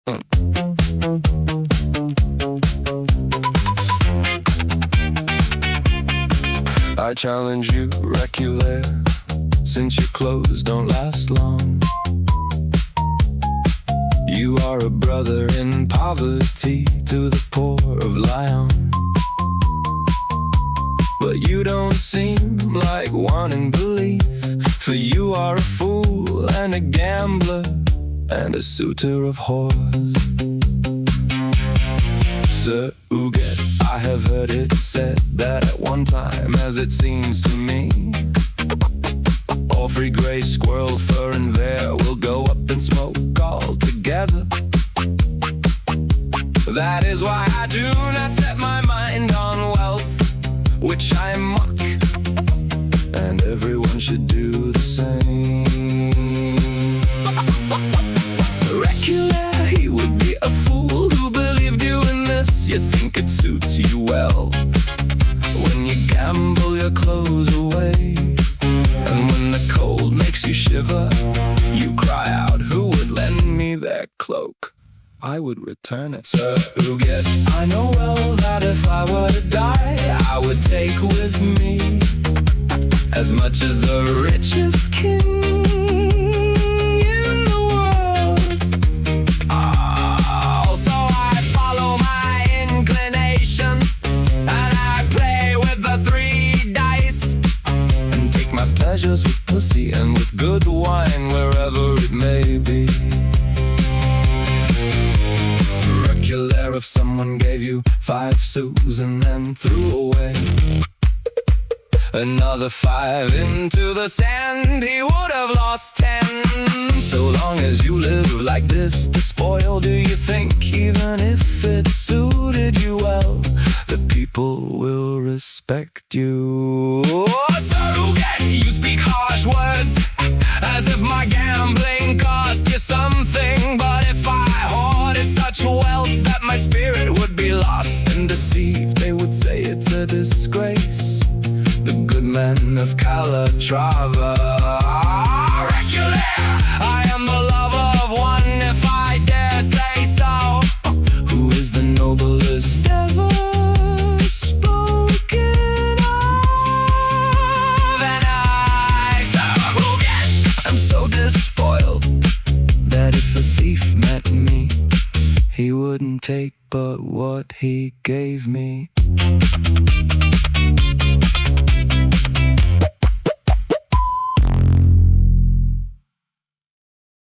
I challenge you, Reculaire, since your clothes don't last long. You are a brother in poverty to the poor of Lyon. But you don't seem like wanting belief, for you are a fool and a gambler and a suitor of whores. Sir Uget, I have heard it said that at one time, as it seems to me, all free gray squirrel, fur and bear will go up in smoke all together. That is why I do not set my mind on wealth, which I mock, and everyone should do the same. Reculaire, he would be a fool who believed you in this. You think it suits you well when you gamble your clothes away, and when the cold makes you shiver, you cry out, who would lend me their cloak? I would return it. Sir Uget, I know well that if I were to die, I would take with me as much as the richest king in the world. Also I follow my inclination, and I play with the 3 dice, and take my pleasures with pussy and with good wine wherever it may be. Reculaire, if someone gave you 5 sous and then threw away another 5 into the sand, he would have lost 10. So long as you live like this, despoiled, do you think even if it suited you well, the people will respect you? Sir Uget, you speak harsh words as if my gambling cost you something. But if I hoarded such wealth that my spirit would be lost and deceived, they would say it's a disgrace. The good men of Calatrava. Reculaire, I am the lover of one, if I dare say so. Who is the noblest ever spoken of? And I, Sir Uget, I'm so despoiled that if a thief met me, he wouldn't take but what he gave me.